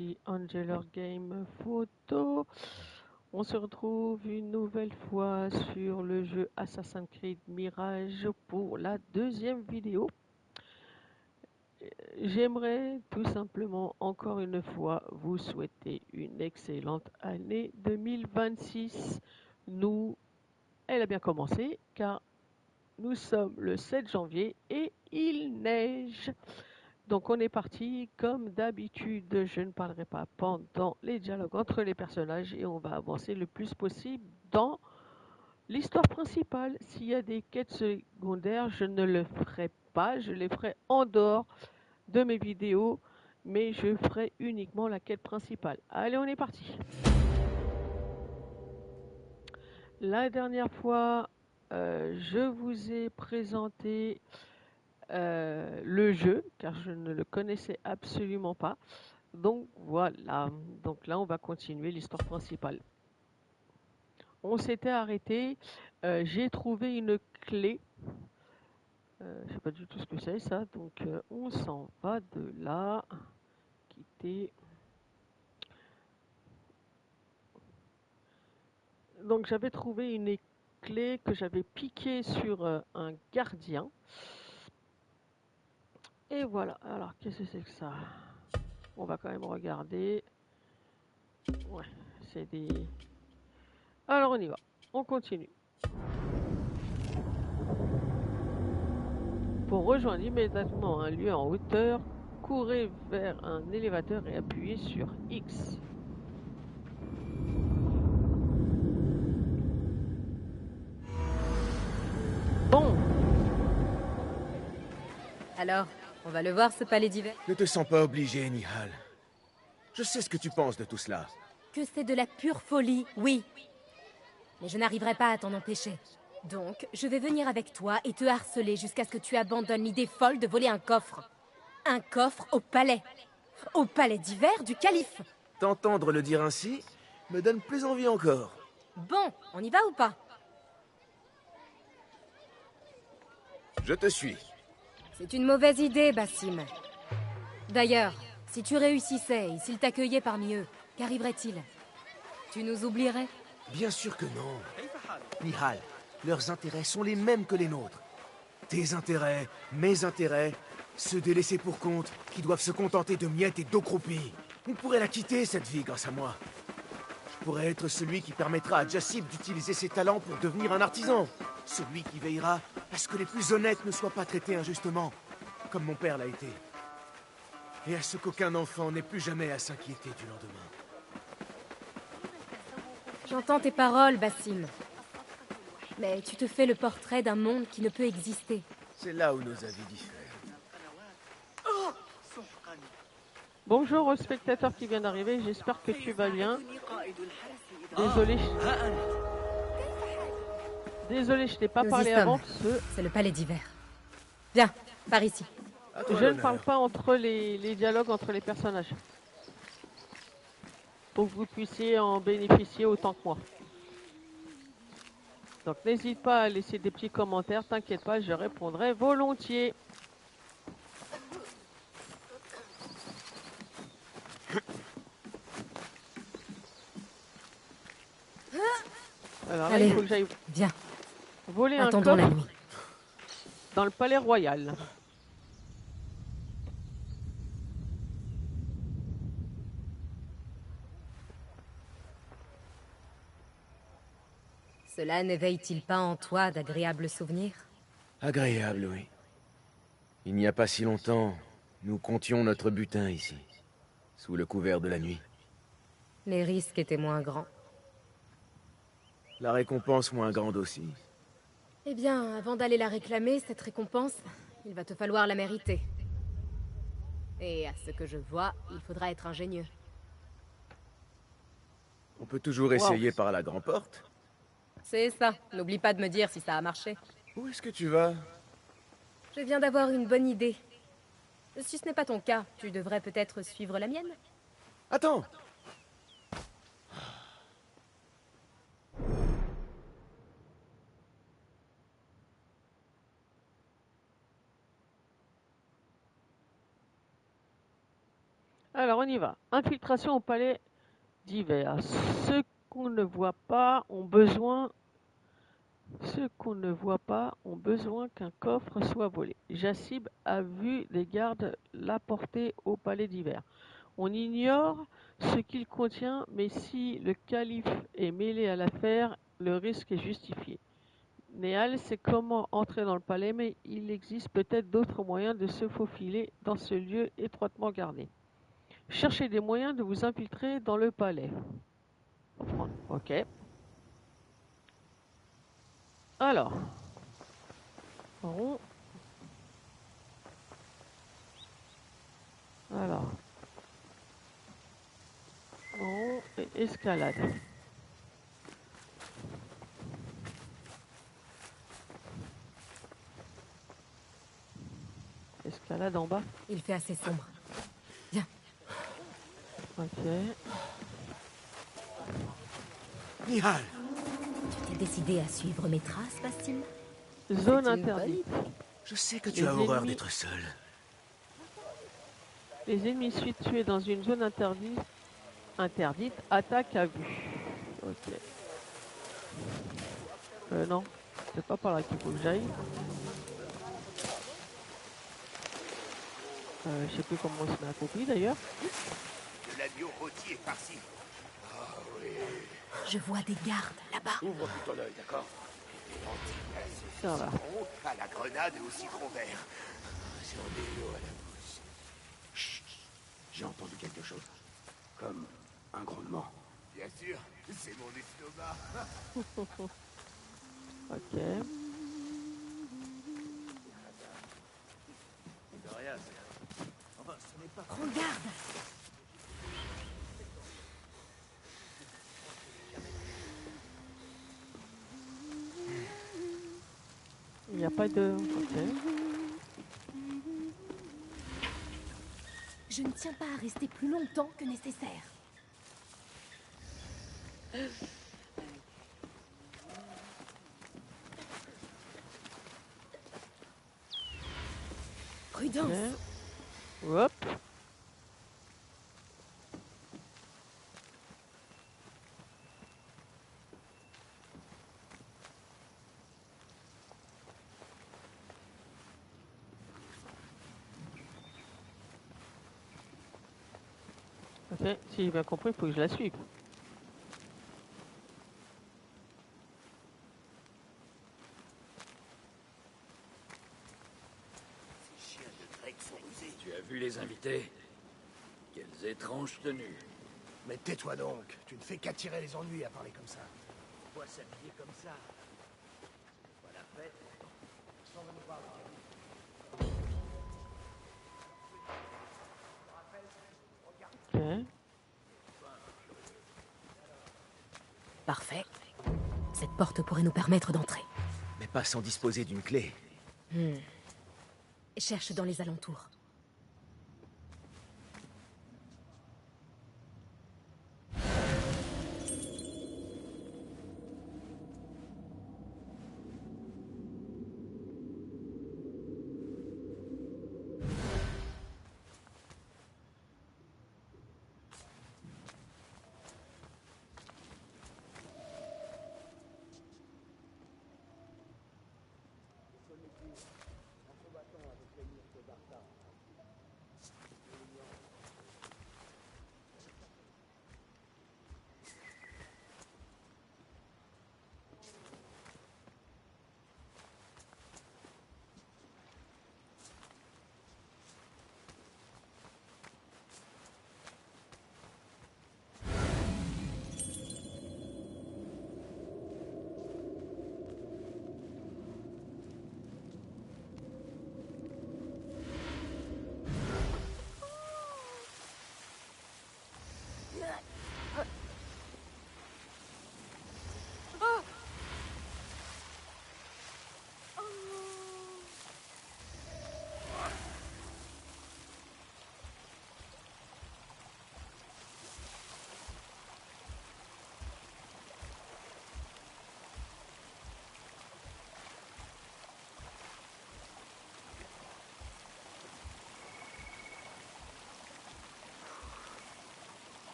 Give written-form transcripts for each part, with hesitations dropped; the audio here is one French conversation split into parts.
ici Angeler Game Photo. On se retrouve une nouvelle fois sur le jeu Assassin's Creed Mirage pour la deuxième vidéo. J'aimerais tout simplement encore une fois vous souhaiter une excellente année 2026. Elle a bien commencé car nous sommes le 7 janvier et il neige. Donc on est parti, comme d'habitude, je ne parlerai pas pendant les dialogues entre les personnages et on va avancer le plus possible dans l'histoire principale. S'il y a des quêtes secondaires, je ne le ferai pas, je les ferai en dehors de mes vidéos, mais je ferai uniquement la quête principale. Allez, on est parti. La dernière fois, je vous ai présenté le jeu, car je ne le connaissais absolument pas. Donc voilà, donc là on va continuer l'histoire principale. On s'était arrêté, j'ai trouvé une clé, je sais pas du tout ce que c'est ça, donc on s'en va de là, quitter. Donc j'avais trouvé une clé que j'avais piquée sur un gardien. Et voilà, alors qu'est-ce que c'est que ça? On va quand même regarder. Ouais, c'est des... Alors on y va, on continue. Pour rejoindre immédiatement un lieu en hauteur, courez vers un élévateur et appuyez sur X. Bon, Alors, on va le voir ce palais d'hiver? Ne te sens pas obligé, Nihal. Je sais ce que tu penses de tout cela. Que c'est de la pure folie, oui. Mais je n'arriverai pas à t'en empêcher. Donc, je vais venir avec toi et te harceler jusqu'à ce que tu abandonnes l'idée folle de voler un coffre. Un coffre au palais. Au palais d'hiver du calife. T'entendre le dire ainsi me donne plus envie encore. Bon, on y va ou pas? Je te suis. C'est une mauvaise idée, Bassim. D'ailleurs, si tu réussissais et s'ils t'accueillaient parmi eux, qu'arriverait-il? Tu nous oublierais? Bien sûr que non. Nihal, leurs intérêts sont les mêmes que les nôtres. Tes intérêts, mes intérêts, ceux des laissés pour compte qui doivent se contenter de miettes et d'eau croupie. On pourrait la quitter, cette vie, grâce à moi. Je pourrais être celui qui permettra à Jassib d'utiliser ses talents pour devenir un artisan. Celui qui veillera à ce que les plus honnêtes ne soient pas traités injustement, comme mon père l'a été. Et à ce qu'aucun enfant n'ait plus jamais à s'inquiéter du lendemain. J'entends tes paroles, Bassim. Mais tu te fais le portrait d'un monde qui ne peut exister. C'est là où nos avis diffèrent. bonjour aux spectateurs qui viennent d'arriver, j'espère que tu vas bien. Désolé, je t'ai pas Nous y parlé sommes. avant. C'est le palais d'hiver. Viens, par ici. À toi Je ne l'honneur. parle pas entre les dialogues entre les personnages. Pour que vous puissiez en bénéficier autant que moi. Donc n'hésite pas à laisser des petits commentaires, t'inquiète pas, je répondrai volontiers. Alors là, Allez, il faut que j'aille viens. voler un Attendons la coffre nuit. dans le palais royal. Cela n'éveille-t-il pas en toi d'agréables souvenirs? Agréable, oui. Il n'y a pas si longtemps, nous comptions notre butin ici, sous le couvert de la nuit. Les risques étaient moins grands. La récompense moins grande aussi. Eh bien, avant d'aller la réclamer, cette récompense, il va te falloir la mériter. Et à ce que je vois, il faudra être ingénieux. On peut toujours essayer par la grande porte. C'est ça. N'oublie pas de me dire si ça a marché. Où est-ce que tu vas? Je viens d'avoir une bonne idée. Si ce n'est pas ton cas, tu devrais peut-être suivre la mienne. Attends! Alors, on y va. Infiltration au palais d'hiver. Ceux qu'on ne voit pas ont besoin qu'un coffre soit volé. Jassib a vu des gardes l'apporter au palais d'hiver. On ignore ce qu'il contient, mais si le calife est mêlé à l'affaire, le risque est justifié. Néal sait comment entrer dans le palais, mais il existe peut-être d'autres moyens de se faufiler dans ce lieu étroitement gardé. Cherchez des moyens de vous infiltrer dans le palais. Ok. Alors, rond. Alors, rond et escalade. Escalade en bas. Il fait assez sombre. Viens. Ok. Nihal, Tu t'es décidé à suivre mes traces, Bastim? Zone C'est une interdite. je sais que tu Les as horreur ennemis- d'être seul. Les ennemis situés dans une zone interdite attaquent à vue. Ok. Non, c'est pas par là qu'il faut que j'aille. Je sais plus comment on se met à copie d'ailleurs. De l'agneau rôti et farci. Je vois des gardes là-bas. Ouvre plus ton œil, d'accord? Ça va. À la grenade et au citron vert. J'en ai l'eau à la bouche. Chut. J'ai entendu quelque chose. Comme un grondement. Bien sûr, c'est mon estomac. Ok. De rien, c'est... Enfin, ce n'est pas... Prends garde. Il n'y a pas de... Ok. Je ne tiens pas à rester plus longtemps que nécessaire. Prudence. Ok. Hop. Ok, si j'ai bien compris, il faut que je la suive. Ces chiens de Drake sont rusés. Tu as vu les invités? Quelles étranges tenues. Mais tais-toi donc. Tu ne fais qu'attirer les ennuis à parler comme ça. Pourquoi s'habiller comme ça? C'est pas la fête. Sans venir voir le calife. Ok. Parfait. Cette porte pourrait nous permettre d'entrer. Mais pas sans disposer d'une clé. Cherche dans les alentours.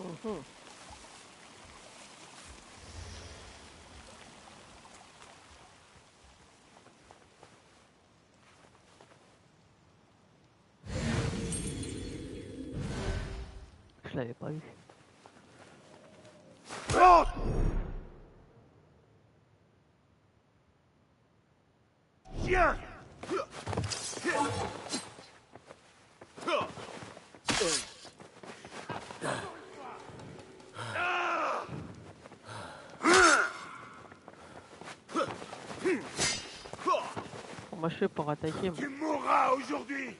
Mhm. Je l'avais pas eu. Tiens. Comment je fais pour attaquer moi? Tu mourras aujourd'hui.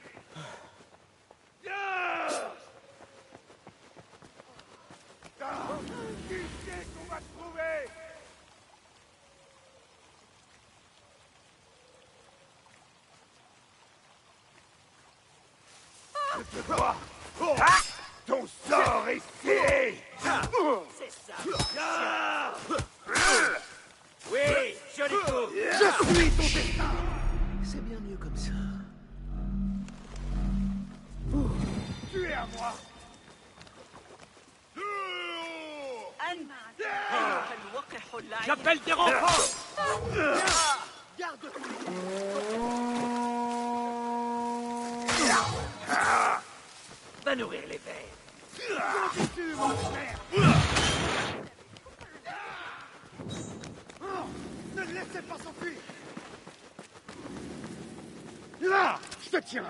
Tu sais qu'on va te trouver. Je te crois. Ton sort est scellé. C'est ça. Oui, joli coup. Je suis ton destin. C'est bien mieux comme ça. Tu es à moi. J'appelle des renforts. Va nourrir les vers. Continue, mon frère. Ne le laissez pas s'enfuir. Là, je te tiens.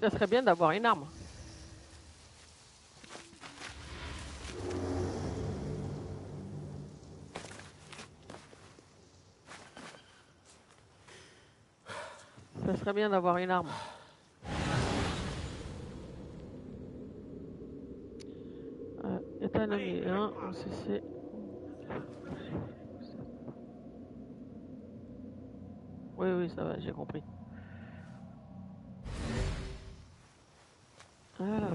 Ça serait bien d'avoir une arme. Ça serait bien d'avoir une arme. État nommé 1, on CC. Oui, ça va, j'ai compris. Alors,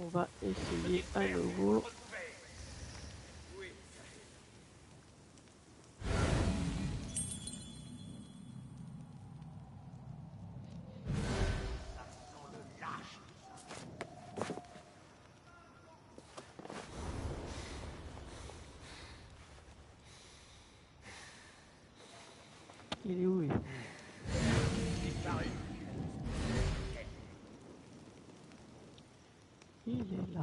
on va essayer à nouveau. Il est où lui? Il est là.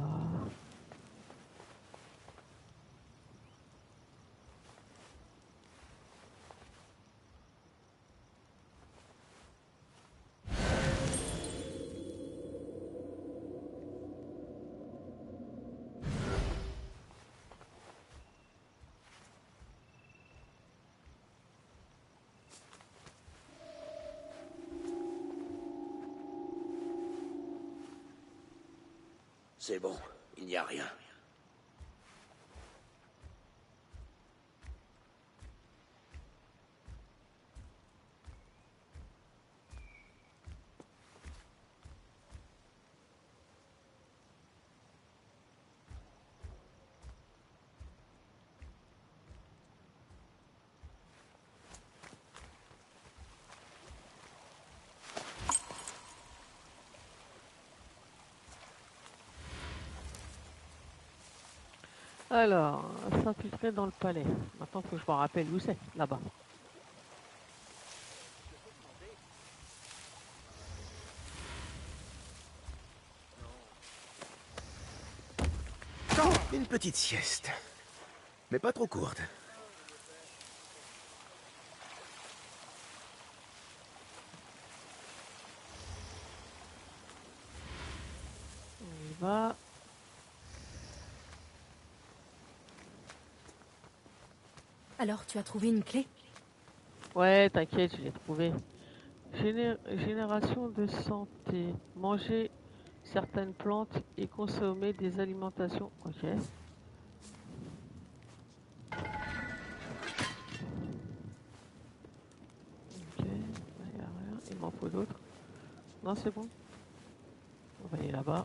C'est bon, il n'y a rien. Alors, s'infiltrer dans le palais. Maintenant, il faut que je me rappelle où c'est, là-bas. Une petite sieste. Mais pas trop courte. On y va. Alors, tu as trouvé une clé? Ouais, t'inquiète, je l'ai trouvé. Génération de santé. Manger certaines plantes et consommer des alimentations. Ok. Il m'en faut d'autres. Non, c'est bon. On va aller là-bas.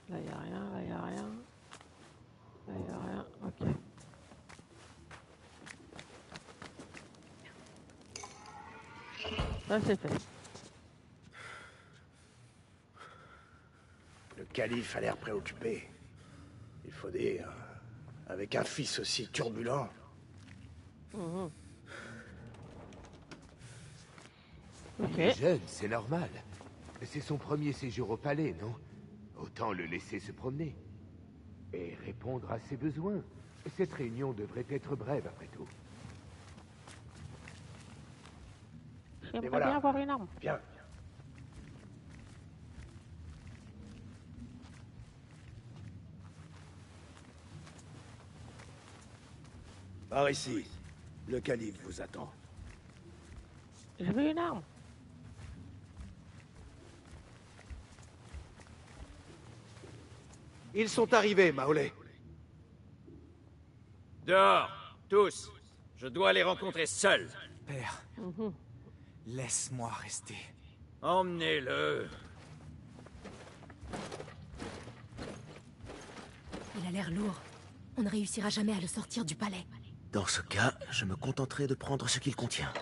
Là, il n'y a rien, là, il n'y a rien. Là, il n'y a rien. Ok. Ça, c'est fait. Le calife a l'air préoccupé. Il faut dire, avec un fils aussi turbulent. Mhm. Il est Ok. jeune, c'est normal. C'est son premier séjour au palais, non? Autant le laisser se promener. Et répondre à ses besoins. Cette réunion devrait être brève, après tout. J'aimerais voilà. bien avoir une arme. Viens. Par ici. Le calife vous attend. Je veux une arme. Ils sont arrivés, Maolé. Dehors, tous. Je dois les rencontrer seuls. Père, laisse-moi rester. Emmenez-le. Il a l'air lourd. On ne réussira jamais à le sortir du palais. Dans ce cas, je me contenterai de prendre ce qu'il contient.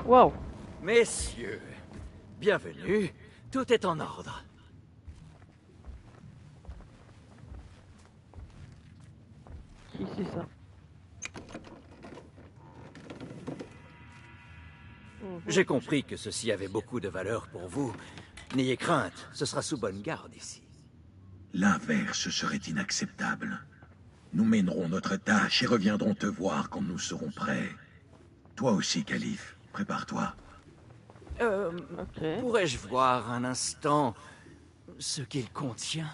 Wow. Messieurs, bienvenue. Tout est en ordre. Qui c'est ça? J'ai compris que ceci avait beaucoup de valeur pour vous. N'ayez crainte, ce sera sous bonne garde ici. L'inverse serait inacceptable. Nous mènerons notre tâche et reviendrons te voir quand nous serons prêts. Toi aussi, calife, prépare-toi. Ok. Pourrais-je voir un instant ce qu'il contient?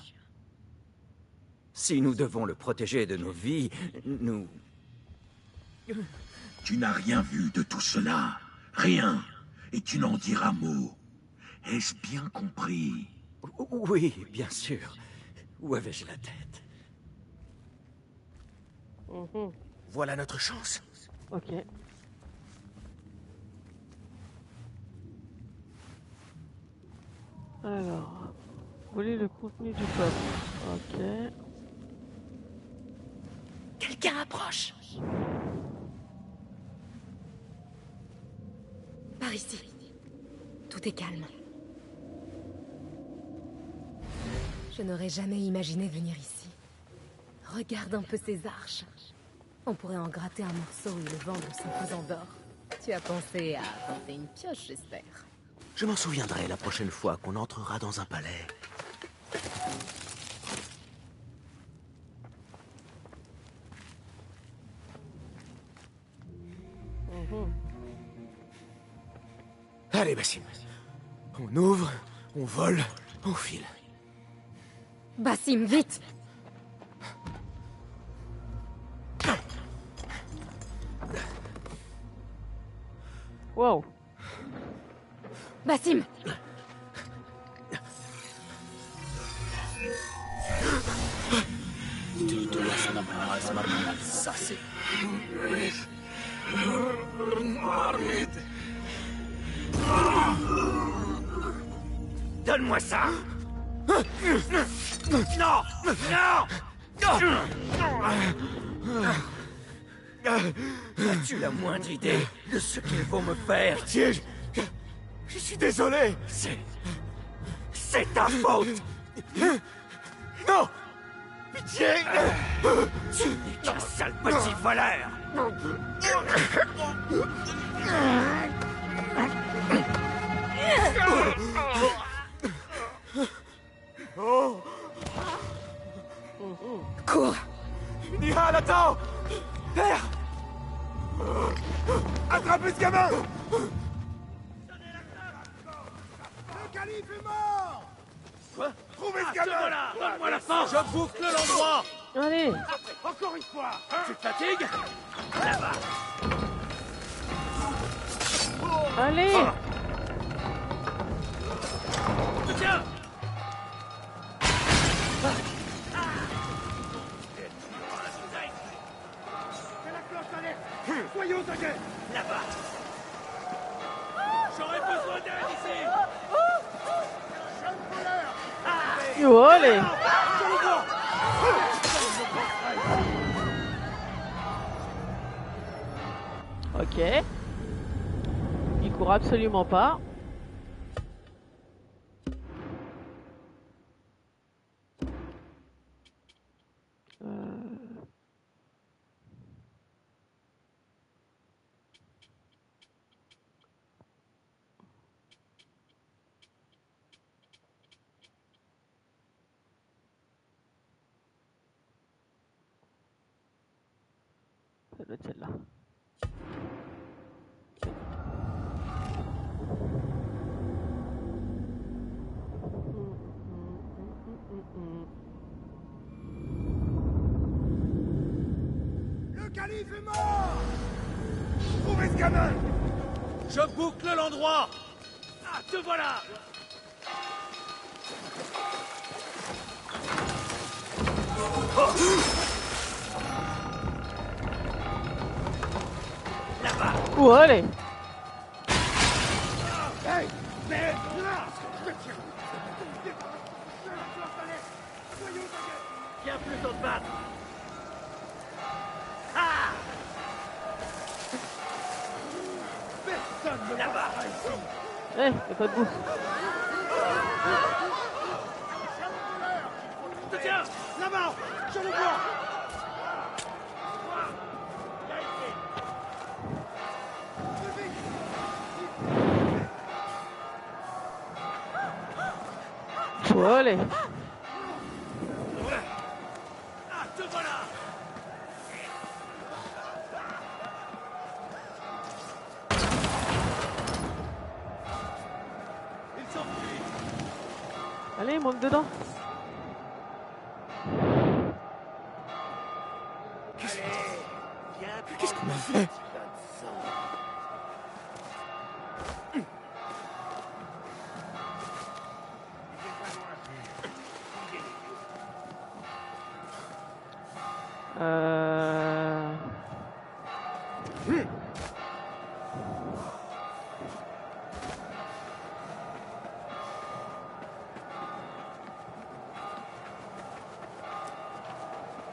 Si nous devons le protéger de nos vies, nous... Tu n'as rien vu de tout cela. Rien. Et tu n'en diras mot. Est-ce bien compris? Oui, bien sûr. Où avais-je la tête? Voilà notre chance. Ok. Alors, voler le contenu du coffre. Ok. Quelqu'un approche. Par ici. Tout est calme. Je n'aurais jamais imaginé venir ici. Regarde un peu ces arches. On pourrait en gratter un morceau et le vendre sous faisant d'or. Tu as pensé à inventer une pioche, j'espère. Je m'en souviendrai la prochaine fois qu'on entrera dans un palais. Allez, Bassim. On ouvre, on vole, on file. Bassim, vite! Wow. Bassim! Donne-moi ça! Non! Non! As-tu la moindre idée de ce qu'ils vont me faire? Tiens, je suis désolé. C'est ta faute! Non! Pitié! Tu n'es qu'un sale petit voleur! Cours! Nihal, attends! Père! Attrapez ce gamin! Le calife est mort! Quoi? Trouvez ce gamin! Voilà! Donne-moi la force! Je boucle l'endroit! Allez. Encore une fois! Tu te fatigues? Là-bas! Allez. Tiens! C'est la cloche d'alerte! Soyons au taquet. Là-bas. J'aurais besoin d'aide ici. Yo, allez. Ok. Il court absolument pas. Ça doit être celle-là. Le calife est mort. Trouvez ce gamin. Je boucle l'endroit. Ah, te voilà. Là-bas. Oh, allez. Hey, mais là, je te tire. Viens plutôt te battre. Ah. Personne ne là-bas ici. Eh, y'a pas de bouffe. Je te tiens. Là-bas, je le vois. Oh, allez. Ah, te voilà. Il s'enfuit. Allez, monte dedans. Qu'est-ce qu'on a fait?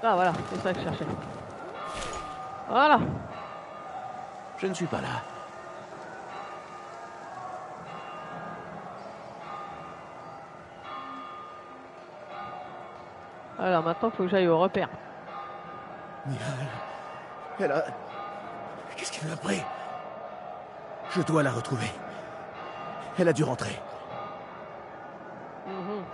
Ah, voilà, c'est ça que je cherchais. Voilà. Je ne suis pas là. Alors maintenant, il faut que j'aille au repère. Nihal. Elle a... Qu'est-ce qu'elle a pris? Je dois la retrouver. Elle a dû rentrer. Mhm.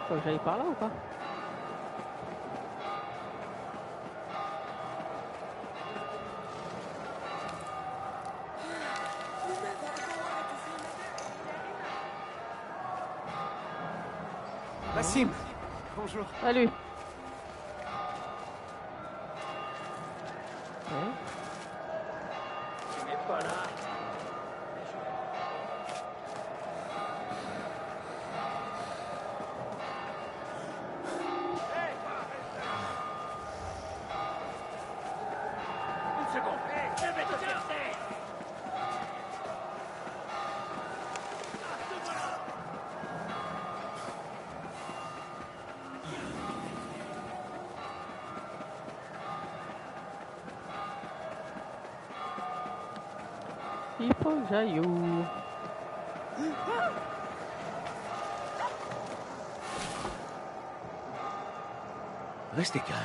Faut que j'aille par là ou pas? Bassim. Bonjour. Salut. Ouais. Tu n'es pas là. Une seconde. Je vais te chercher. Ah, te voilà. Il faut que j'aille où? Restez calme.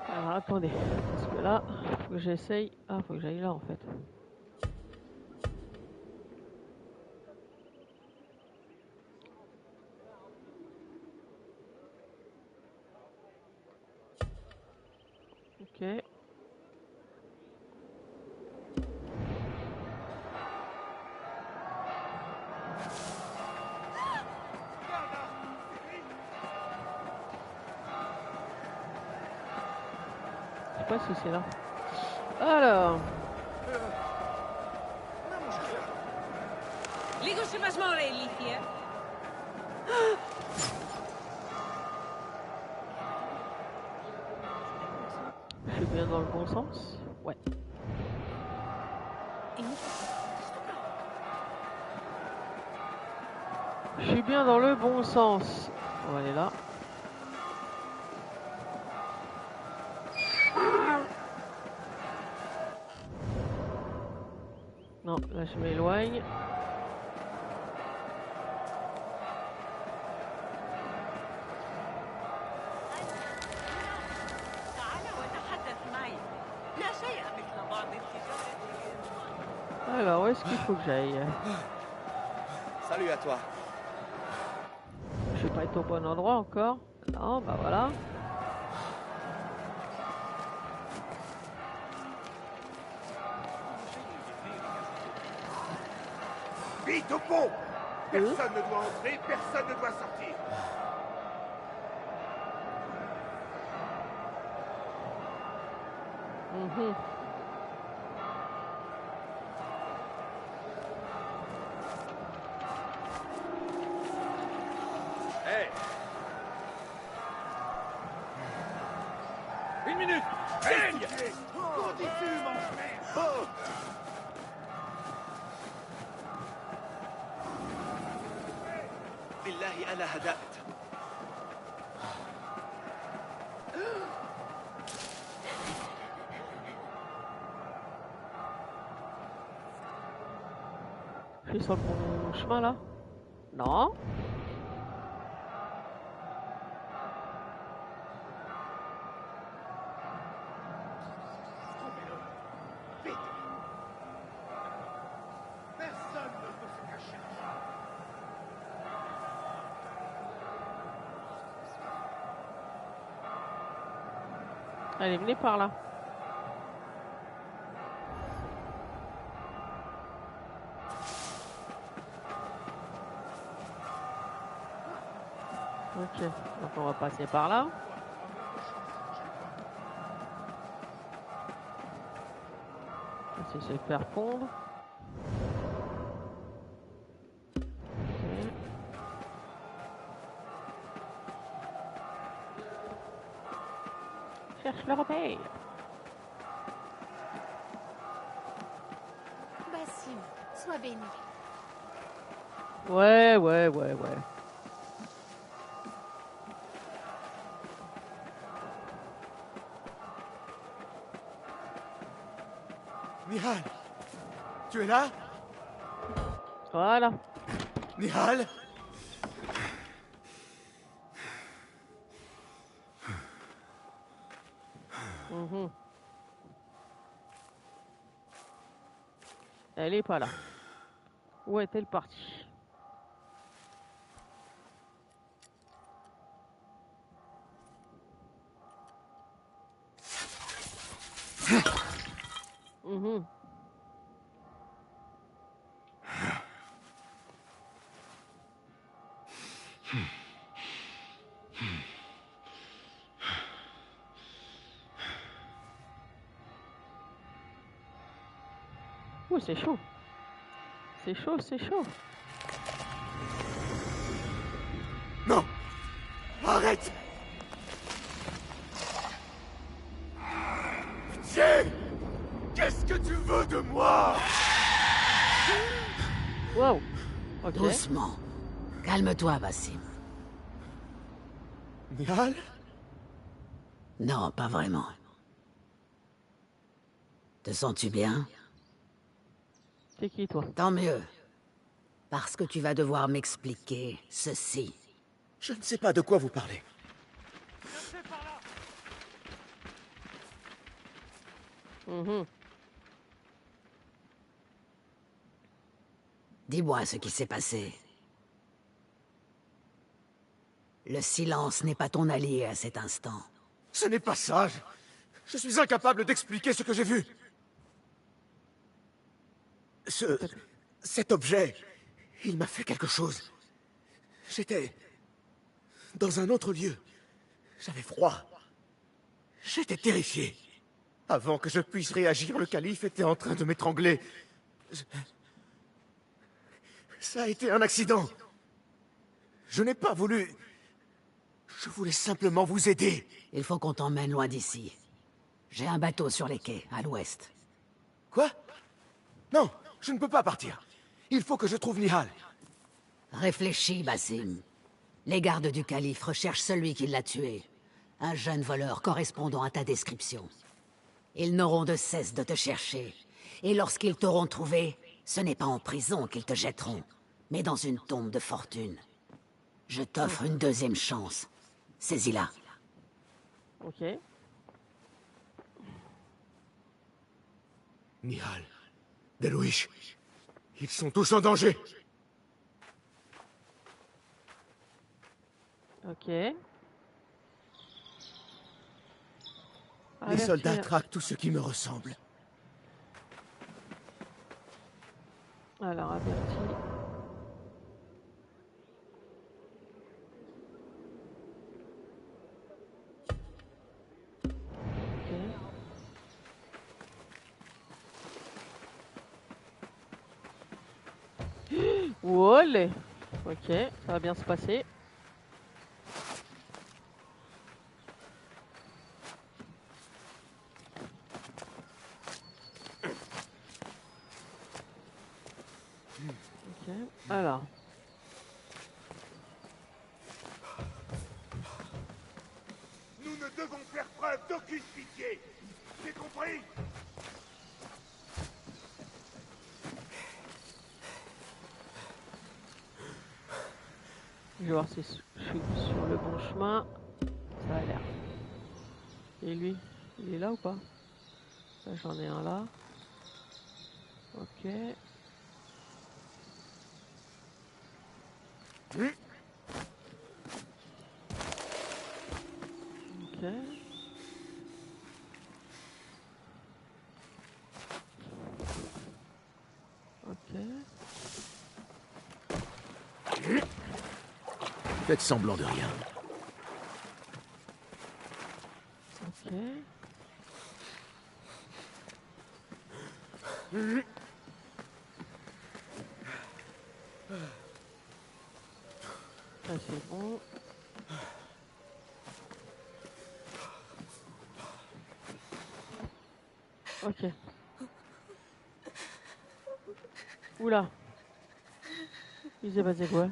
Alors attendez, parce que là, faut que j'essaye. Ah, faut que j'aille là en fait. Ok. pas si c'est là. Alors. Je suis bien dans le bon sens? Ouais. Je suis bien dans le bon sens. On va aller là. Non, là je m'éloigne. Alors, où est-ce qu'il faut que j'aille? Salut à toi. Je vais pas être au bon endroit encore. Non, bah voilà. Vite au pont! Personne ne doit entrer, personne ne doit sortir. Mhm. Hey! Une minute! Saigne! Continue, mon frère! Oh! بالله أنا هدأت. Je suis sur le bon chemin là? Non? Vite! Personne ne peut se cacher. Allez, venez par là. Ok, donc on va passer par là. On va essayer de se faire fondre. Ok. Cherche le repère. Basim, sois béni. Ouais. Nihal, tu es là? Voilà. Nihal? Mhm. Elle est pas là. Où est-elle partie? Mhm. Oh, c'est chaud. C'est chaud, c'est chaud. Non! Arrête! Pitié! Qu'est-ce que tu veux de moi? Wow. Ok. Doucement. Calme-toi, Basim. Nihal? Non, pas vraiment. Te sens-tu bien? C'est qui, toi? Tant mieux. Parce que tu vas devoir m'expliquer ceci. Je ne sais pas de quoi vous parlez. Mhm. Dis-moi ce qui s'est passé. Le silence n'est pas ton allié à cet instant. Ce n'est pas ça. Je suis incapable d'expliquer ce que j'ai vu. Cet objet, il m'a fait quelque chose. J'étais dans un autre lieu. J'avais froid. J'étais terrifié. Avant que je puisse réagir, le calife était en train de m'étrangler. Ça a été un accident. Je n'ai pas voulu... Je voulais simplement vous aider. Il faut qu'on t'emmène loin d'ici. J'ai un bateau sur les quais, à l'ouest. Quoi? Non, je ne peux pas partir. Il faut que je trouve Nihal. Réfléchis, Basim. Les gardes du calife recherchent celui qui l'a tué. Un jeune voleur correspondant à ta description. Ils n'auront de cesse de te chercher. Et lorsqu'ils t'auront trouvé, ce n'est pas en prison qu'ils te jetteront, mais dans une tombe de fortune. Je t'offre une deuxième chance. Saisis-la. Ok. Nihal, Delouish, ils sont tous en danger. Ok. Les Avertir. soldats traquent tous ceux qui me ressemblent. Alors, averti. Olé. Ok, ça va bien se passer. Ok, alors. Nous ne devons faire preuve d'aucune pitié. J'ai compris? Je vais voir si je suis sur le bon chemin. Ça a l'air. Et lui, il est là ou pas? Là, j'en ai un là. Ok. Ok. Ok. Faites semblant de rien. Ok. Ça c'est bon. Ok. Oula. Il s'est passé quoi?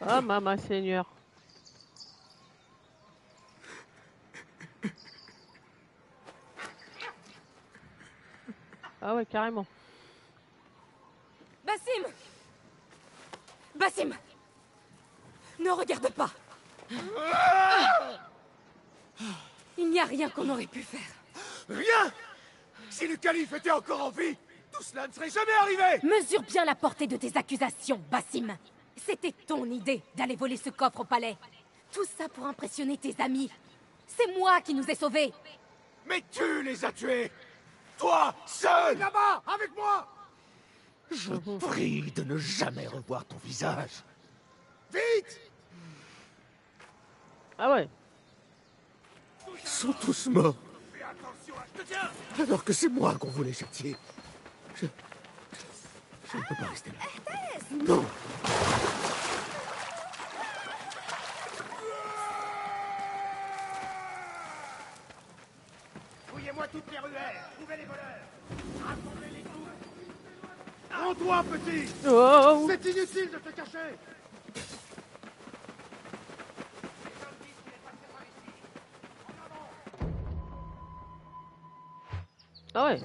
Ah, maman Seigneur. Ah ouais, carrément. Basim! Basim! Ne regarde pas! Il n'y a rien qu'on aurait pu faire. Rien! Si le calife était encore en vie, tout cela ne serait jamais arrivé! Mesure bien la portée de tes accusations, Basim. C'était ton idée d'aller voler ce coffre au palais. Tout ça pour impressionner tes amis. C'est moi qui nous ai sauvés. Mais tu les as tués! Toi, seul! Là-bas, avec moi! Je prie de ne jamais revoir ton visage. Vite! Ah ouais. Ils sont tous morts. Alors que c'est moi qu'on voulait châtier. Je ne peux pas rester là. Non! Fouillez-moi toutes les ruelles. Trouvez les voleurs. Rassemblez-les tous. Rends-toi, petit. Oh. C'est inutile de te cacher. Ah ouais.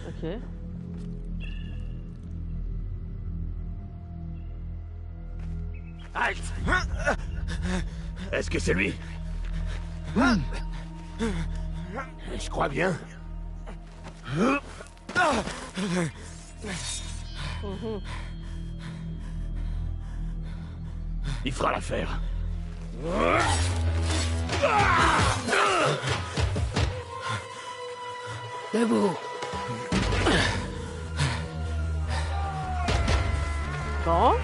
Ok. Halte! Est-ce que c'est lui? Je crois bien. Il fera l'affaire. Debout. Bon.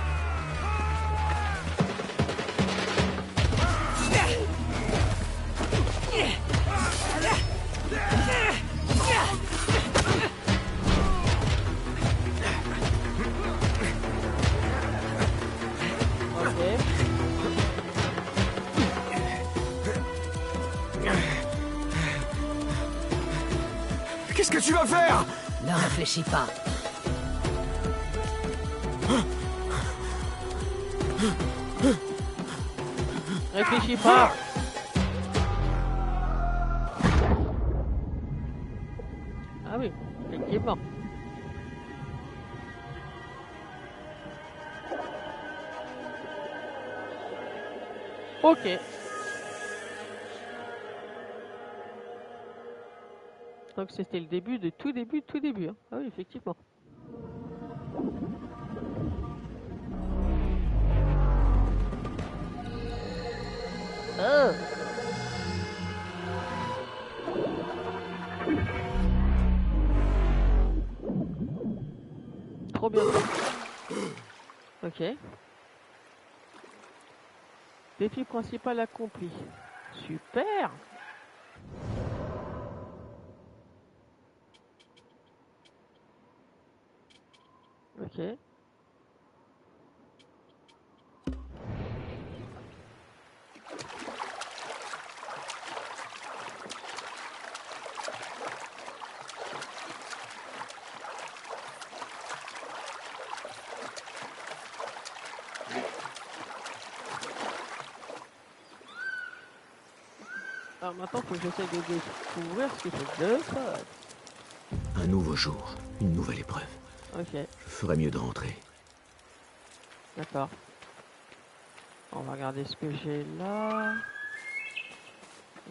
Qu'est-ce que tu vas faire? Ne réfléchis pas. Réfléchis pas. Ah oui, effectivement. Ok. Donc c'était le début de tout début. Hein. Ah oui, effectivement. Oh. Trop bien. Ok. Défi principal accompli. Super. Ok. Alors maintenant, il faut que j'essaie de découvrir ce que c'est de ça. Un nouveau jour, une nouvelle épreuve. Ok, Je ferais mieux de rentrer. d'accord. On va regarder ce que j'ai là.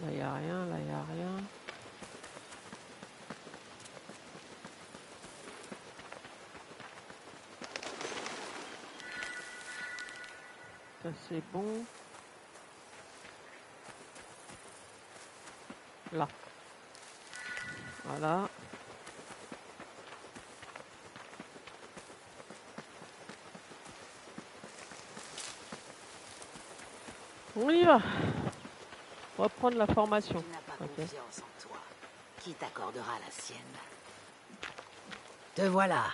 Là, il n'y a rien, là, il n'y a rien. Ça, c'est bon. Là. Voilà. On y va. Reprendre la formation. Tu n'as pas Ok. confiance en toi. Qui t'accordera la sienne? Te voilà.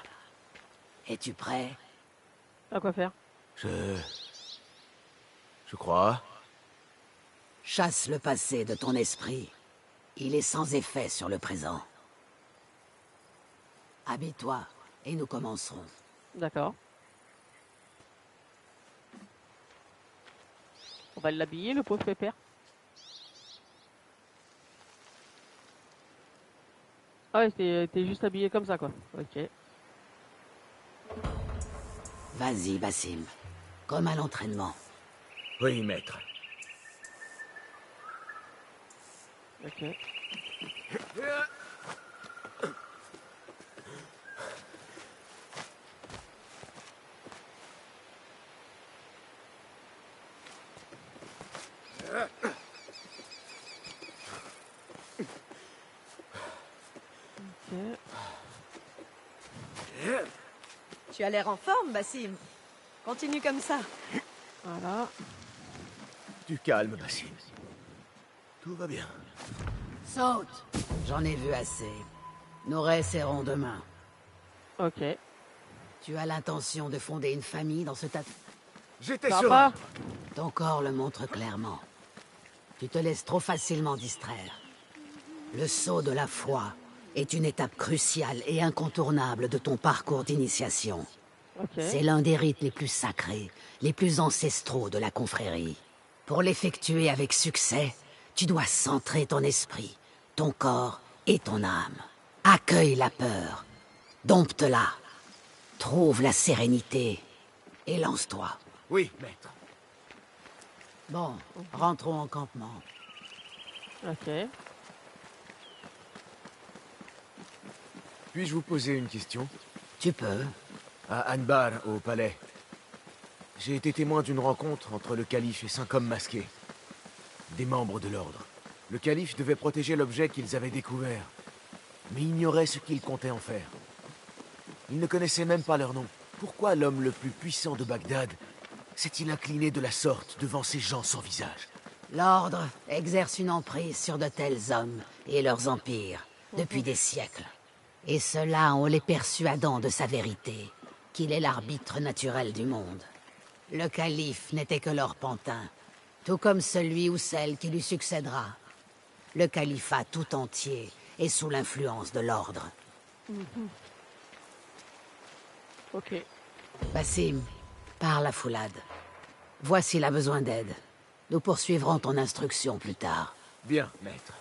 Es-tu prêt? À quoi faire? Je crois. Chasse le passé de ton esprit. Il est sans effet sur le présent. Habille-toi et nous commencerons. D'accord. On va l'habiller, le pauvre pépère. Ah ouais, t'es juste habillé comme ça, quoi. Ok. Vas-y, Bassim. Comme à l'entraînement. Oui, maître. Ok. Tu as l'air en forme, Bassim. Continue comme ça. Voilà. Du calme, Bassim. Tout va bien. Saute! J'en ai vu assez. Nous réessaierons demain. Ok. Tu as l'intention de fonder une famille dans ce tas de... J'étais Ça sûr. va? Ton corps le montre clairement. Tu te laisses trop facilement distraire. Le saut de la foi est une étape cruciale et incontournable de ton parcours d'initiation. Ok. C'est l'un des rites les plus sacrés, les plus ancestraux de la confrérie. Pour l'effectuer avec succès, tu dois centrer ton esprit, ton corps et ton âme. Accueille la peur, dompte-la, trouve la sérénité et lance-toi. Oui, maître. Bon, rentrons en campement. Ok. Puis-je vous poser une question? Tu peux. À Anbar, au palais, j'ai été témoin d'une rencontre entre le calife et 5 hommes masqués. Des membres de l'ordre. Le calife devait protéger l'objet qu'ils avaient découvert, mais ignorait ce qu'il comptait en faire. Il ne connaissait même pas leur nom. Pourquoi l'homme le plus puissant de Bagdad s'est-il incliné de la sorte devant ces gens sans visage? L'ordre exerce une emprise sur de tels hommes et leurs empires depuis des siècles. Et ceux-là ont les persuadant de sa vérité, qu'il est l'arbitre naturel du monde. Le calife n'était que leur pantin, tout comme celui ou celle qui lui succédera. Le califat tout entier et sous l'influence de l'ordre. Ok. Bassim, parle à Foulad. Vois s'il a besoin d'aide. Nous poursuivrons ton instruction plus tard. Bien, maître.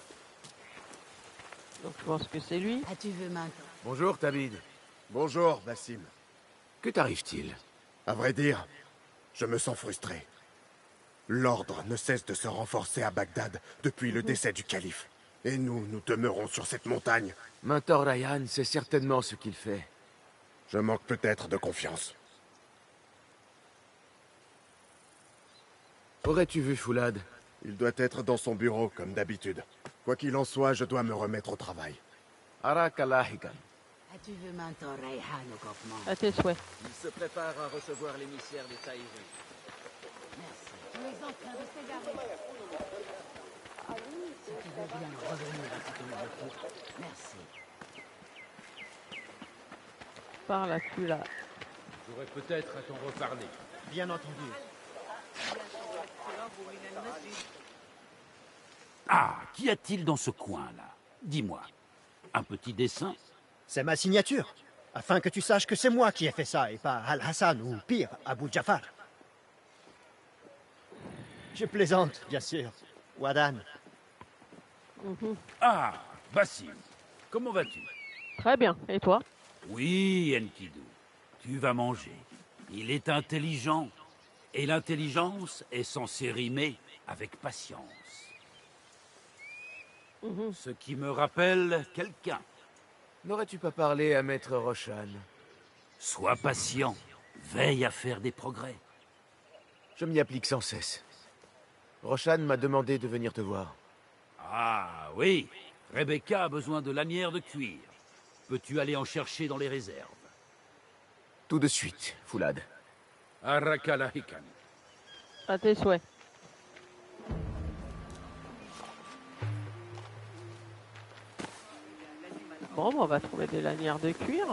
Donc je pense que c'est lui. As-tu vu maintenant? Bonjour, Tabid. Bonjour, Bassim. Que t'arrive-t-il? À vrai dire, je me sens frustré. L'ordre ne cesse de se renforcer à Bagdad depuis le décès du calife. Et nous demeurons sur cette montagne. Mentor Rayhan sait certainement ce qu'il fait. Je manque peut-être de confiance. Aurais-tu vu Foulad? Il doit être dans son bureau, comme d'habitude. Quoi qu'il en soit, je dois me remettre au travail. Arak Alahikan. As-tu vu maintenant Rayhan au campement? À tes souhaits. Il se prépare à recevoir l'émissaire des Tahiri. Merci. Tu es en train de s'égarer. Si tu veux bien revenir à ce que nous occupe. Merci. Parle à Foulad. J'aurais peut-être à t'en reparler. Bien entendu. Ah, qu'y a-t-il dans ce coin-là? Dis-moi. Un petit dessin? C'est ma signature. Afin que tu saches que c'est moi qui ai fait ça et pas Al-Hassan ou pire, Abu Jafar. Je plaisante, bien sûr. Wadan. Ah, Bassim. Comment vas-tu? Très bien. Et toi? Oui, Enkidu. Tu vas manger. Il est intelligent. Et l'intelligence est censée rimer avec patience. Ce qui me rappelle quelqu'un. N'aurais-tu pas parlé à Maître Roshan? Sois patient. Veille à faire des progrès. Je m'y applique sans cesse. Roshan m'a demandé de venir te voir. Ah oui, Rebecca a besoin de lanières de cuir. Peux-tu aller en chercher dans les réserves? Tout de suite, Foulad. Arakalahikan. À tes souhaits. Bon, on va trouver des lanières de cuir.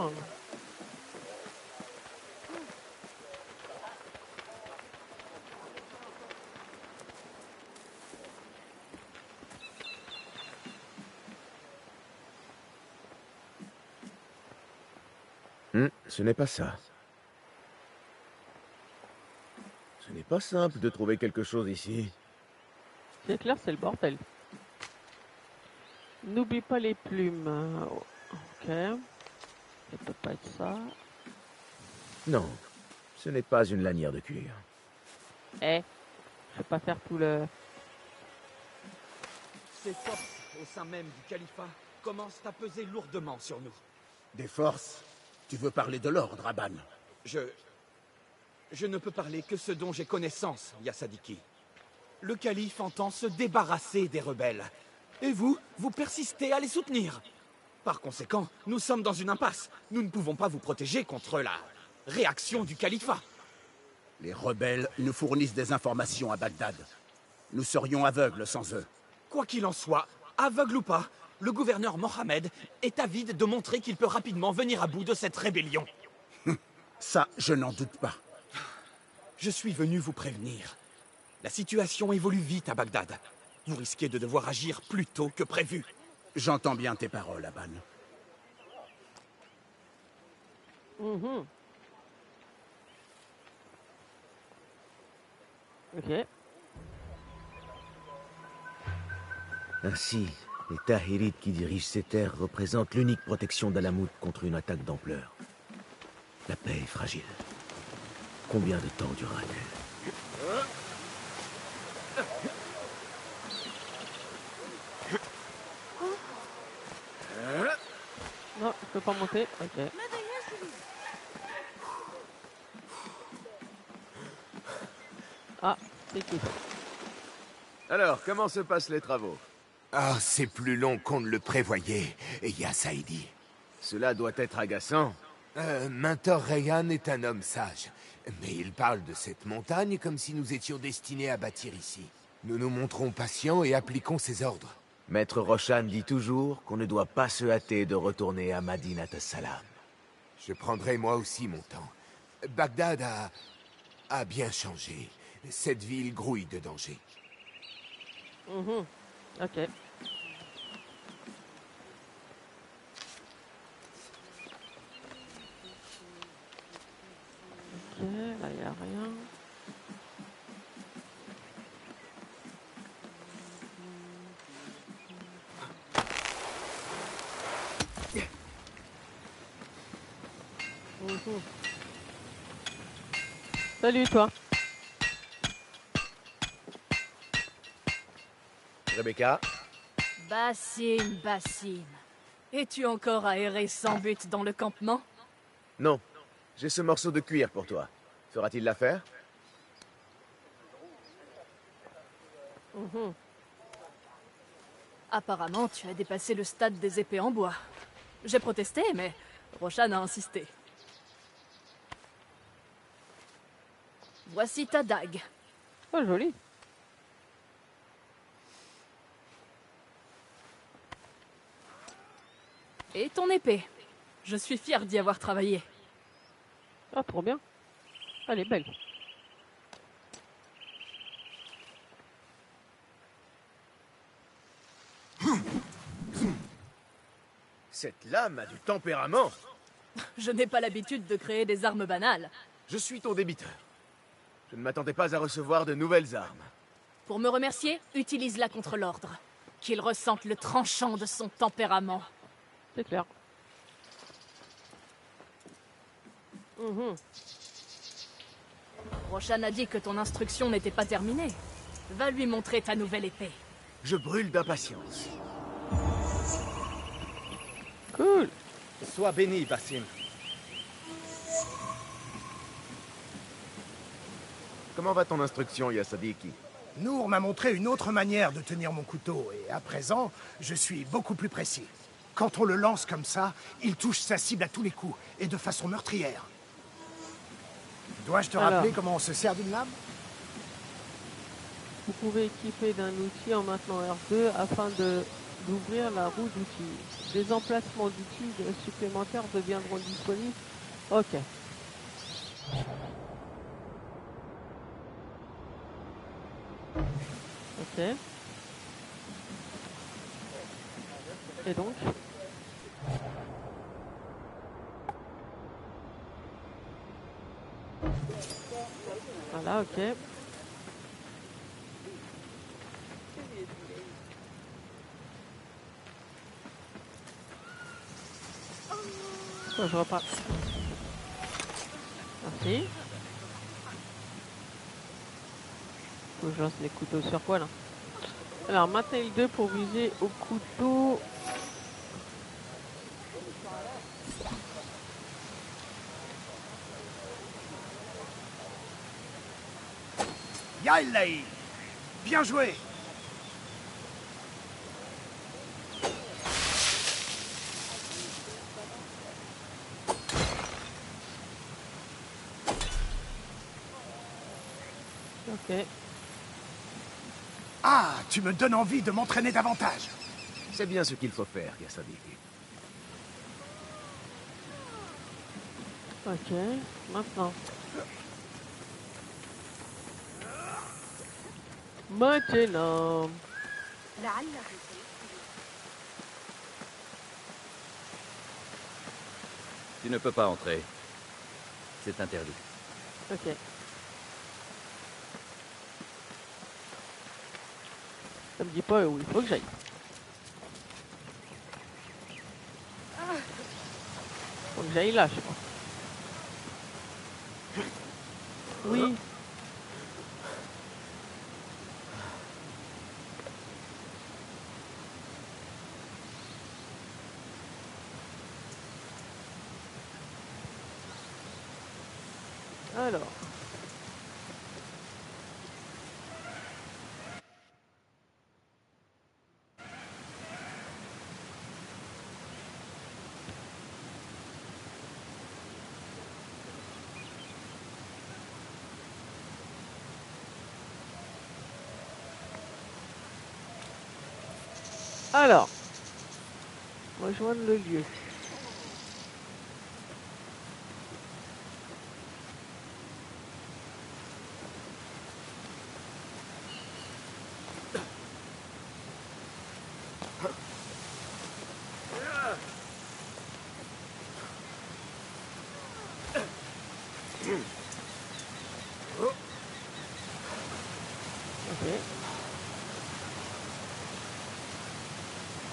Ce n'est pas ça. Ce n'est pas simple de trouver quelque chose ici. C'est clair, c'est le bordel. N'oublie pas les plumes. Ok. Ça peut pas être ça. Non, ce n'est pas une lanière de cuir. Eh, je vais pas faire tout le... Ces forces au sein même du califat commencent à peser lourdement sur nous. Des forces? Tu veux parler de l'ordre, Aban? Je ne peux parler que ce dont j'ai connaissance, Yasadiki. Le calife entend se débarrasser des rebelles. Et vous persistez à les soutenir. Par conséquent, nous sommes dans une impasse. Nous ne pouvons pas vous protéger contre la réaction du califat. Les rebelles nous fournissent des informations à Bagdad. Nous serions aveugles sans eux. Quoi qu'il en soit, aveugle ou pas, le gouverneur Mohamed est avide de montrer qu'il peut rapidement venir à bout de cette rébellion. Ça, je n'en doute pas. Je suis venu vous prévenir. La situation évolue vite à Bagdad. Vous risquez de devoir agir plus tôt que prévu. J'entends bien tes paroles, Aban. Ok. Ainsi, les Tahirites qui dirigent ces terres représentent l'unique protection d'Alamout contre une attaque d'ampleur. La paix est fragile. Combien de temps durera-t-elle? Non, je peux pas monter. Ok. Ah, c'est qui? Alors, comment se passent les travaux? Ah, c'est plus long qu'on ne le prévoyait, Ya Saïdi. Cela doit être agaçant. Mentor Rayhan est un homme sage, mais il parle de cette montagne comme si nous étions destinés à bâtir ici. Nous nous montrons patients et appliquons ses ordres. Maître Roshan dit toujours qu'on ne doit pas se hâter de retourner à Madinat as-Salam. Je prendrai moi aussi mon temps. Bagdad a bien changé. Cette ville grouille de danger. Ok. là il n'y a rien. Salut toi. Rebecca? Basim, Basim. Es-tu encore à errer sans but dans le campement? Non. J'ai ce morceau de cuir pour toi. Fera-t-il l'affaire? Apparemment, tu as dépassé le stade des épées en bois. J'ai protesté, mais Roshan a insisté. Voici ta dague. Oh, joli. Et ton épée. Je suis fier d'y avoir travaillé. Ah, trop bien. Elle est belle. Cette lame a du tempérament. Je n'ai pas l'habitude de créer des armes banales. Je suis ton débiteur. Je ne m'attendais pas à recevoir de nouvelles armes. Pour me remercier, utilise-la contre l'ordre. Qu'il ressente le tranchant de son tempérament. C'est clair. Roshan a dit que ton instruction n'était pas terminée. Va lui montrer ta nouvelle épée. Je brûle d'impatience. Cool. Sois béni, Basim. Comment va ton instruction, Yasadiki? Nour m'a montré une autre manière de tenir mon couteau, et à présent, je suis beaucoup plus précis. Quand on le lance comme ça, il touche sa cible à tous les coups, et de façon meurtrière. Dois-je te rappeler comment on se sert d'une lame? Vous pouvez équiper d'un outil en maintenant R2 afin d'ouvrir la roue d'outils. Des emplacements d'outils supplémentaires deviendront disponibles. Ok. Ok. Et donc? Voilà, ok. Oh, je repars. Merci. Faut que je lance les couteaux sur quoi là? Alors maintenez le 2 pour viser au couteau. Yaïlaï! Bien joué! Ok. Ah, tu me donnes envie de m'entraîner davantage. C'est bien ce qu'il faut faire, Yasadiki. Ok, maintenant. Maintenant. Tu ne peux pas entrer. C'est interdit. Ok. Ça me dit pas où il faut que j'aille. Faut que j'aille là, je crois. Oui. Alors. Alors, rejoindre le lieu.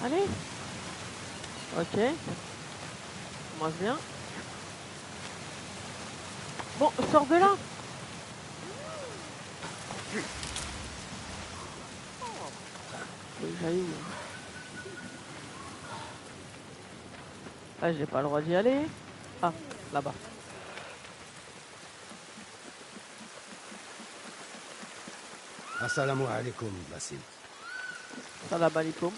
Allez. Ok. Ça commence bien. Bon, sors de là. Faut que j'aille où? Ah, j'ai pas le droit d'y aller. Ah, là-bas. Assalamu alaikum, Basim. Salam alaikum.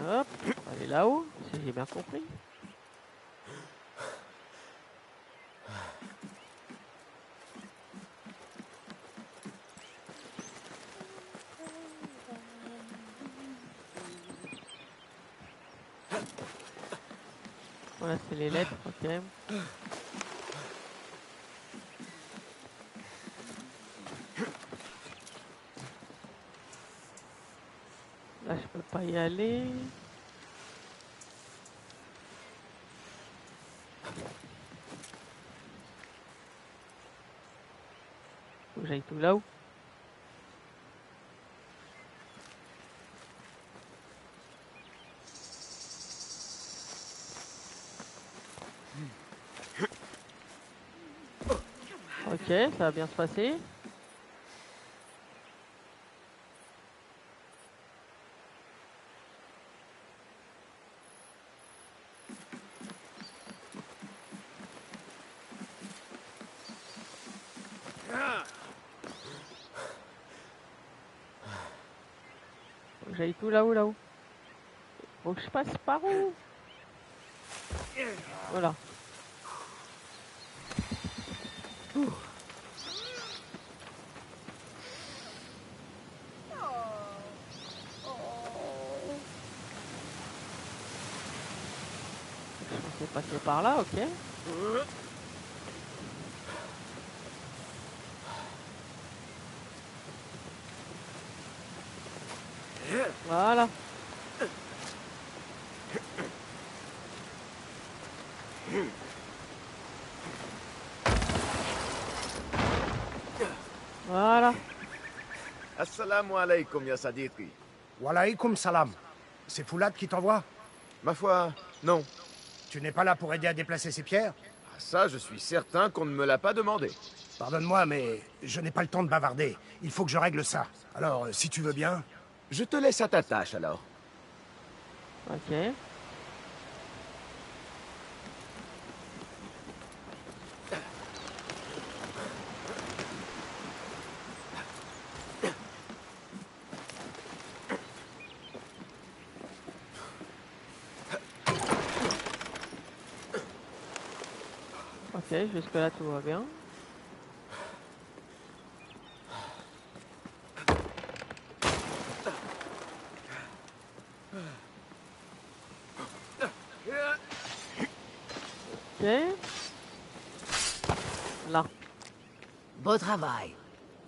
Hop, on va aller là-haut, si j'ai bien compris. Voilà, c'est les lettres, ok. Là, je peux pas y aller. Faut que j'aille tout là-haut. Ok, ça va bien se passer. Faut que j'aille tout là-haut, là-haut. Faut que je passe par où? Voilà. Je vais passer par là, ok. Voilà. Voilà. Assalamu alaikum, ya Sadiqi. Wa alaykum salam. C'est Foulad qui t'envoie? Ma foi, non. Tu n'es pas là pour aider à déplacer ces pierres? Ah, ça, je suis certain qu'on ne me l'a pas demandé. Pardonne-moi, mais je n'ai pas le temps de bavarder. Il faut que je règle ça. Alors, si tu veux bien... Je te laisse à ta tâche, alors. Ok. Ok, jusque là tout va bien. Ok. Là. Beau travail.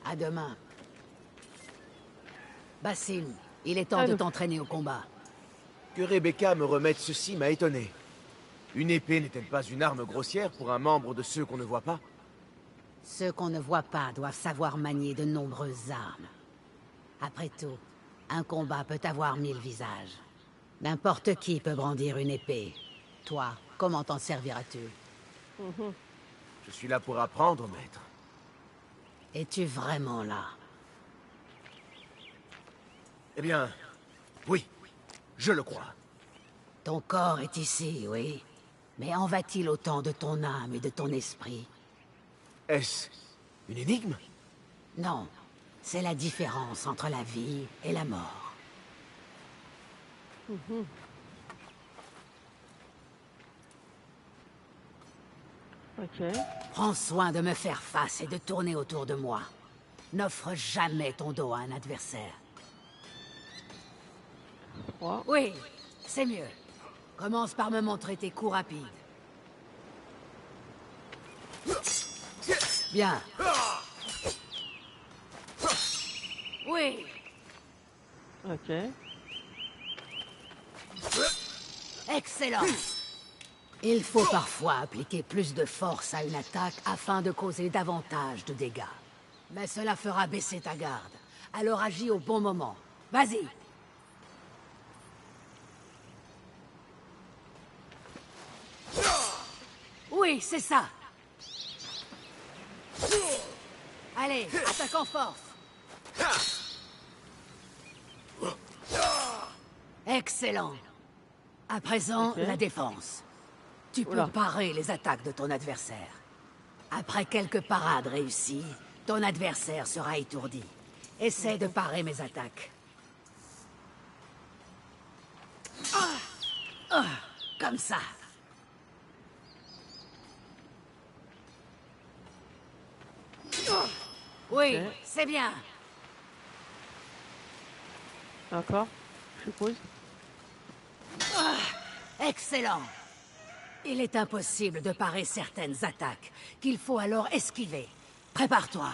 À demain. Basim, il est temps de t'entraîner au combat. Que Rebecca me remette ceci m'a étonné. Une épée n'est-elle pas une arme grossière pour un membre de ceux qu'on ne voit pas? Ceux qu'on ne voit pas doivent savoir manier de nombreuses armes. Après tout, un combat peut avoir 1000 visages. N'importe qui peut brandir une épée. Toi, comment t'en serviras-tu? Je suis là pour apprendre, maître. Es-tu vraiment là? Eh bien, oui, je le crois. Ton corps est ici, oui. Mais en va-t-il autant de ton âme et de ton esprit? Est-ce une énigme? Non. C'est la différence entre la vie et la mort. Ok. Prends soin de me faire face et de tourner autour de moi. N'offre jamais ton dos à un adversaire. 3. Oui, c'est mieux. Commence par me montrer tes coups rapides. Bien. Oui. Ok. Excellent. Il faut parfois appliquer plus de force à une attaque afin de causer davantage de dégâts. Mais cela fera baisser ta garde. Alors agis au bon moment. Vas-y. Oui, c'est ça. Allez, attaque en force. Excellent. À présent, la défense. Tu peux parer les attaques de ton adversaire. Après quelques parades réussies, ton adversaire sera étourdi. Essaie de parer mes attaques. Comme ça. Oui, c'est bien. Encore, je suppose. Excellent. Il est impossible de parer certaines attaques, qu'il faut alors esquiver. Prépare-toi.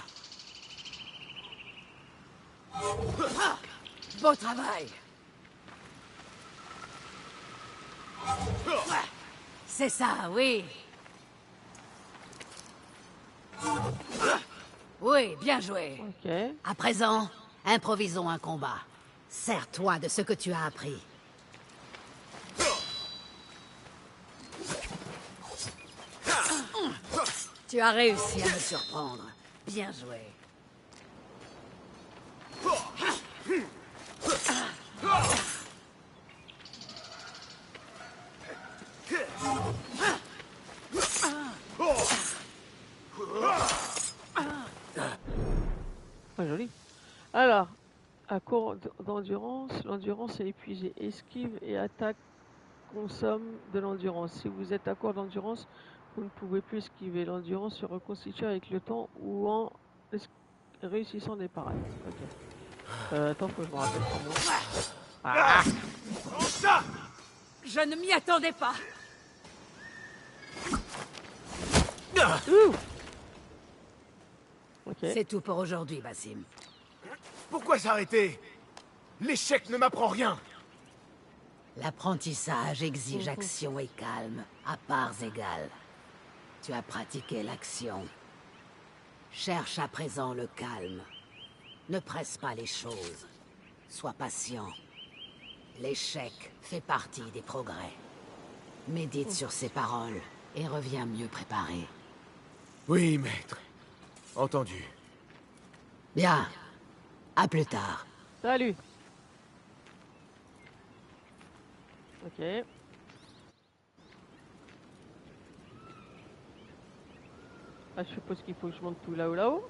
Beau travail. C'est ça, oui. Oui, bien joué. Ok. À présent, improvisons un combat. Sers-toi de ce que tu as appris. Tu as réussi à me surprendre. Bien joué. Ah, joli. Alors, à court d'endurance, l'endurance est épuisée. Esquive et attaque consomment de l'endurance. Si vous êtes à court d'endurance, vous ne pouvez plus esquiver. L'endurance se reconstitue avec le temps ou en réussissant des parades. Ok. Attends, faut que je me rappelle son nom. Ah. Ça! Je ne m'y attendais pas. Okay. C'est tout pour aujourd'hui, Basim. Pourquoi s'arrêter? L'échec ne m'apprend rien. L'apprentissage exige action et calme, à parts égales. Tu as pratiqué l'action. Cherche à présent le calme. Ne presse pas les choses. Sois patient. L'échec fait partie des progrès. Médite sur ces paroles et reviens mieux préparé. Oui, maître. Entendu. Bien. À plus tard. Salut. Ok. Ah, je suppose qu'il faut que je monte tout là-haut.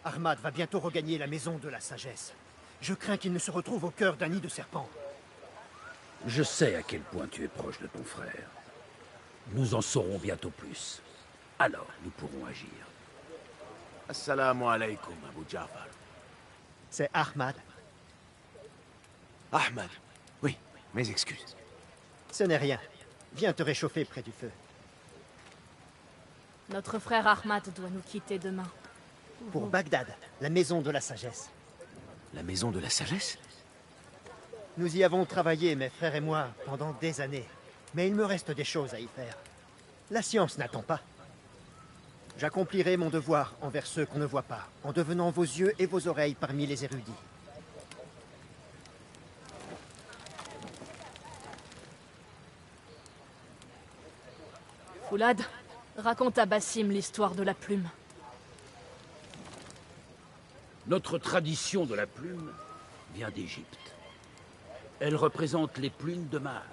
Ahmad va bientôt regagner la maison de la sagesse. Je crains qu'il ne se retrouve au cœur d'un nid de serpents. Je sais à quel point tu es proche de ton frère. Nous en saurons bientôt plus. Alors, nous pourrons agir. Assalamu alaikum, Abu Jafar. C'est Ahmad. Ahmad. Oui, mes excuses. Ce n'est rien. Viens te réchauffer près du feu. Notre frère Ahmad doit nous quitter demain. Pour Bagdad, la maison de la sagesse. La maison de la sagesse? Nous y avons travaillé, mes frères et moi, pendant des années. Mais il me reste des choses à y faire. La science n'attend pas. J'accomplirai mon devoir envers ceux qu'on ne voit pas, en devenant vos yeux et vos oreilles parmi les érudits. Foulad, raconte à Basim l'histoire de la plume. Notre tradition de la plume vient d'Égypte. Elle représente les plumes de Maat.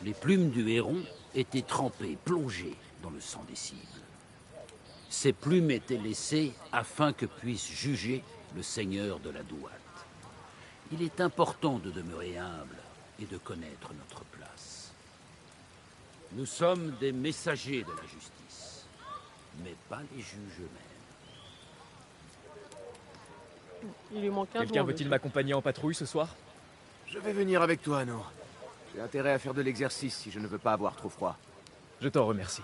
Les plumes du héron étaient trempées, plongées dans le sang des cibles. Ces plumes étaient laissées afin que puisse juger le seigneur de la Douate. Il est important de demeurer humble et de connaître notre place. Nous sommes des messagers de la justice, mais pas les juges eux-mêmes. Il lui manque un Quelqu'un doigt, veut-il monsieur. m'accompagner en patrouille ce soir? Je vais venir avec toi, Nour. J'ai intérêt à faire de l'exercice si je ne veux pas avoir trop froid. Je t'en remercie.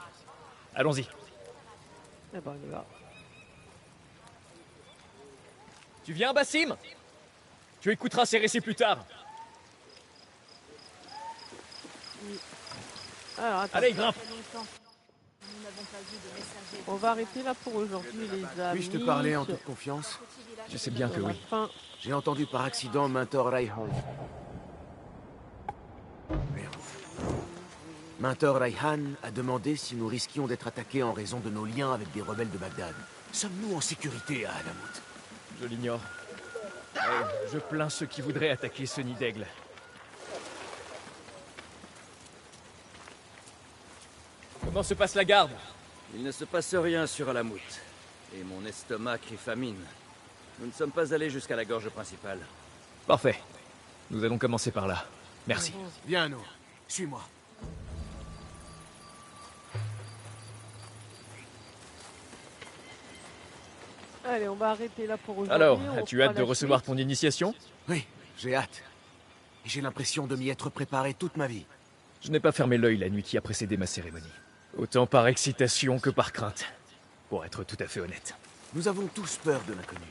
Allons-y. Eh ben, on y va. Tu viens, Basim? Tu écouteras ces récits plus tard. Alors, attends. Allez, grimpe. On va arrêter là pour aujourd'hui, les amis. Puis-je te parler en toute confiance? Je sais bien que oui. J'ai entendu par accident Mentor Raihan. Mentor Raihan a demandé si nous risquions d'être attaqués en raison de nos liens avec des rebelles de Bagdad. Sommes-nous en sécurité à Alamout? Je l'ignore. Je plains ceux qui voudraient attaquer ce nid d'aigle. Comment se passe la garde? Il ne se passe rien sur Alamout. Et mon estomac crie famine. Nous ne sommes pas allés jusqu'à la gorge principale. Parfait. Nous allons commencer par là. Merci. Viens, Nour. Suis-moi. Allez, on va arrêter là pour aujourd'hui. Alors, On as-tu fera hâte de la recevoir suite. ton initiation? Oui, j'ai hâte. Et j'ai l'impression de m'y être préparé toute ma vie. Je n'ai pas fermé l'œil la nuit qui a précédé ma cérémonie. Autant par excitation que par crainte. Pour être tout à fait honnête. Nous avons tous peur de l'inconnu.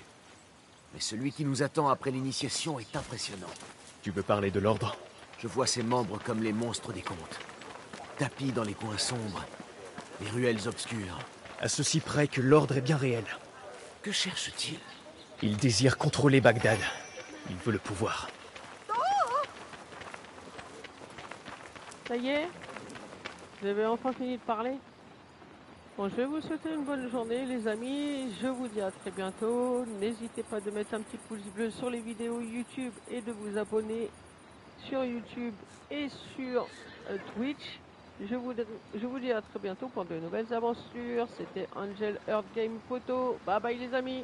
Mais celui qui nous attend après l'initiation est impressionnant. Tu veux parler de l'ordre? Je vois ses membres comme les monstres des contes. Tapis dans les coins sombres, les ruelles obscures. À ceci près que l'ordre est bien réel. Que cherche-t-il? Il désire contrôler Bagdad. Il veut le pouvoir. Ça y est? Vous avez enfin fini de parler? Bon, je vais vous souhaiter une bonne journée, les amis. Je vous dis à très bientôt. N'hésitez pas de mettre un petit pouce bleu sur les vidéos YouTube et de vous abonner sur YouTube et sur Twitch. Je vous dis à très bientôt pour de nouvelles aventures. C'était Angel Earth Game Photo. Bye bye les amis.